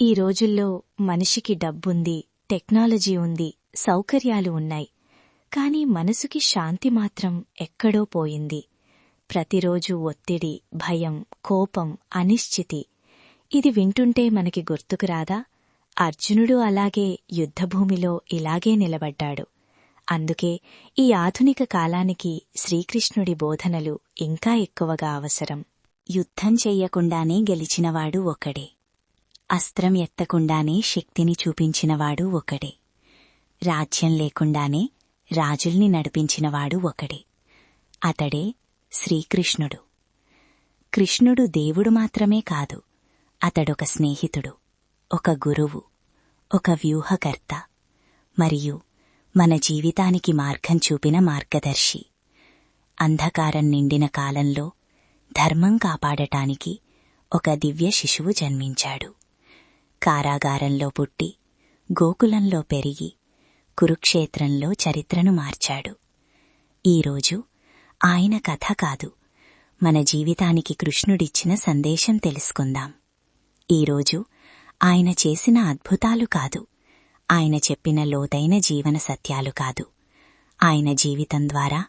ఈ రోజుల్లో మనిషికి డబ్బుంది, టెక్నాలజీ ఉంది, సౌకర్యాలు ఉన్నాయి. కాని మనసుకి శాంతి మాత్రం ఎక్కడో పోయింది. ప్రతిరోజూ ఒత్తిడి, భయం, కోపం, అనిశ్చితి. ఇది వింటుంటే మనకి గుర్తుకురాదా? అర్జునుడు అలాగే యుద్ధభూమిలో ఇలాగే నిలబడ్డాడు. అందుకే ఈ ఆధునిక కాలానికి శ్రీకృష్ణుడి బోధనలు ఇంకా ఎక్కువగా అవసరం. యుద్ధం చెయ్యకుండానే గెలిచినవాడు ఒకడే. అస్త్రం ఎత్తకుండానే శక్తిని చూపించినవాడు ఒకడే. రాజ్యం లేకుండానే రాజుల్ని నడిపించినవాడు ఒకడే. అతడే శ్రీకృష్ణుడు. కృష్ణుడు దేవుడు మాత్రమే కాదు, అతడొక స్నేహితుడు, ఒక గురువు, ఒక వ్యూహకర్త, మరియు మన జీవితానికి మార్గం చూపిన మార్గదర్శి. అంధకారం నిండిన కాలంలో ధర్మం కాపాడటానికి ఒక దివ్య శిశువు జన్మించాడు. కారాగారంలో పుట్టి, గోకులంలో పెరిగి, కురుక్షేత్రంలో చరిత్రను మార్చాడు. ఈరోజు ఆయన కథ కాదు, మన జీవితానికి కృష్ణుడిచ్చిన సందేశం తెలుసుకుందాం. ఈరోజు ఆయన చేసిన అద్భుతాలు కాదు, ఆయన చెప్పిన లోతైన జీవన సత్యాలు కాదు, ఆయన జీవితం ద్వారా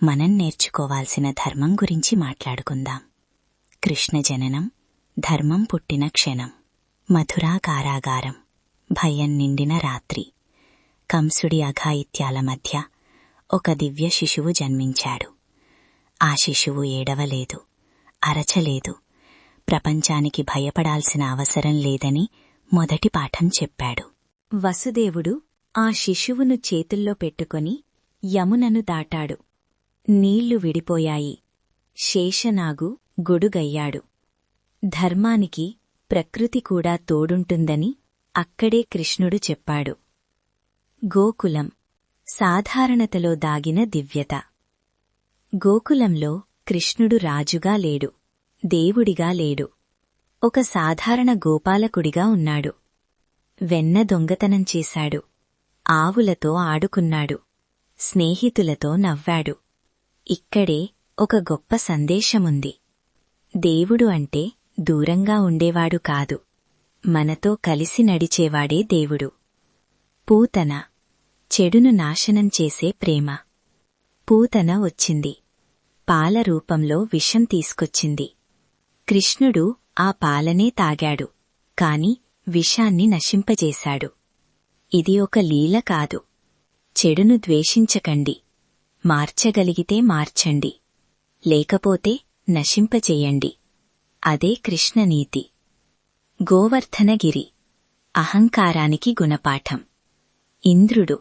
మనం నేర్చుకోవాల్సిన ధర్మం గురించి మాట్లాడుకుందాం. కృష్ణ జననం, ధర్మం పుట్టిన క్షణం. మథురా కారాగారం, భయం నిండిన రాత్రి. కంసుడి అఘాయిత్యాల మధ్య ఒక దివ్య శిశువు జన్మించాడు. ఆ శిశువు ఏడవలేదు, అరచలేదు, ప్రపంచానికి భయపడాల్సిన అవసరం లేదని మొదటి పాఠం చెప్పాడు. వసుదేవుడు ఆ శిశువును చేతుల్లో పెట్టుకొని యమునను దాటాడు. నీళ్లు విడిపోయాయి. శేషనాగు గొడుగయ్యాడు. ధర్మానికి ప్రకృతి కూడా తోడుంటుందని అక్కడే కృష్ణుడు చెప్పాడు. గోకులం, సాధారణతలో దాగిన దివ్యత. గోకులంలో కృష్ణుడు రాజుగా లేడు, దేవుడిగా లేడు, ఒక సాధారణ గోపాలకుడిగా ఉన్నాడు. వెన్న దొంగతనం చేశాడు, ఆవులతో ఆడుకున్నాడు, స్నేహితులతో నవ్వాడు. ఇక్కడే ఒక గొప్ప సందేశముంది. దేవుడు అంటే దూరంగా ఉండేవాడు కాదు, మనతో కలిసి నడిచేవాడే దేవుడు. పూతన, చెడును నాశనం చేసే ప్రేమ. పూతన వచ్చింది, పాల రూపంలో విషం తీసుకొచ్చింది. కృష్ణుడు ఆ పాలనే తాగాడు, కాని విషాన్ని నశింపజేశాడు. ఇది ఒక లీల కాదు. చెడును ద్వేషించకండి, మార్చగలిగితే మార్చండి, లేకపోతే నశింపచేయండి. అదే కృష్ణనీతి. గోవర్ధనగిరి, అహంకారానికి గుణపాఠం. ఇంద్రుడు,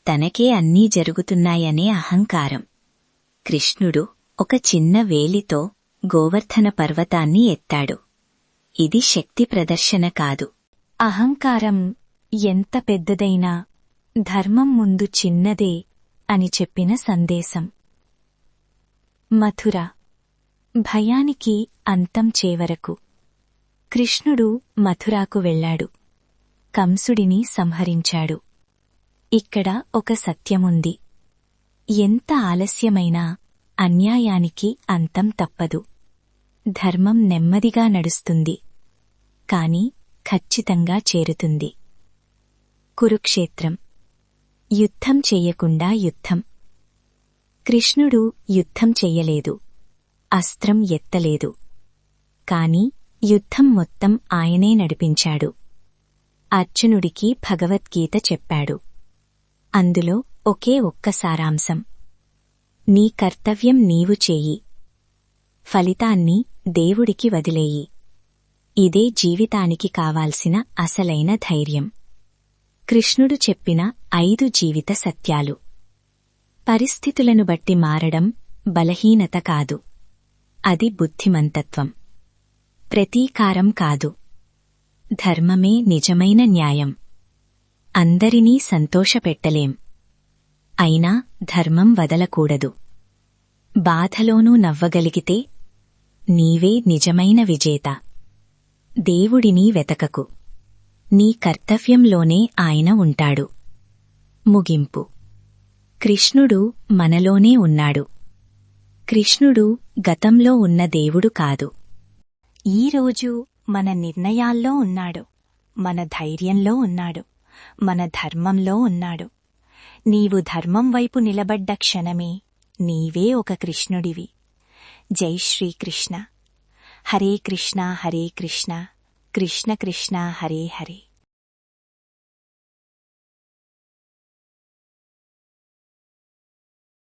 తనకే అన్నీ జరుగుతున్నాయనే అహంకారం. కృష్ణుడు ఒక చిన్న వేలితో గోవర్ధన పర్వతాన్ని ఎత్తాడు. ఇది శక్తి ప్రదర్శన కాదు. అహంకారం ఎంత పెద్దదైనా ధర్మం ముందు చిన్నదే అని చెప్పిన సందేశం. మథుర, భయానికి అంతం చేవరకు. కృష్ణుడు మథురాకు వెళ్లాడు. కంసుడిని సంహరించాడు. ఇక్కడ ఒక సత్యముంది. ఎంత ఆలస్యమైనా అన్యాయానికి అంతం తప్పదు. ధర్మం నెమ్మదిగా నడుస్తుంది, కాని ఖచ్చితంగా చేరుతుంది. కురుక్షేత్రం, యుద్ధం చెయ్యకుండా యుద్ధం. కృష్ణుడు యుద్ధం చెయ్యలేదు, అస్త్రం ఎత్తలేదు, కాని యుద్ధం మొత్తం ఆయనే నడిపించాడు. అర్జునుడికి భగవద్గీత చెప్పాడు. అందులో ఒకే ఒక్క సారాంశం: నీ కర్తవ్యం నీవు చెయ్యి, ఫలితాన్ని దేవుడికి వదిలేయి. ఇదే జీవితానికి కావాల్సిన అసలైన ధైర్యం. కృష్ణుడు చెప్పిన 5 జీవిత సత్యాలు. పరిస్థితులను బట్టి మారడం బలహీనత కాదు, అది బుద్ధిమంతత్వం. ప్రతీకారం కాదు, ధర్మమే నిజమైన న్యాయం. అందరినీ సంతోషపెట్టలేం, అయినా ధర్మం వదలకూడదు. బాధలోనూ నవ్వగలిగితే నీవే నిజమైన విజేత. దేవుడిని వెతకకు, నీ కర్తవ్యంలోనే ఆయన ఉంటాడు. ముగింపు. కృష్ణుడు మనలోనే ఉన్నాడు. కృష్ణుడు గతంలో ఉన్న దేవుడు కాదు, ఈరోజు మన నిర్ణయాల్లో ఉన్నాడు. మన ధైర్యంలో ఉన్నాడు, మన ధర్మంలో ఉన్నాడు. నీవు ధర్మం వైపు నిలబడ్డ క్షణమే నీవే ఒక కృష్ణుడివి. జై శ్రీకృష్ణ. హరే కృష్ణ హరే కృష్ణ, కృష్ణ కృష్ణ హరే హరే.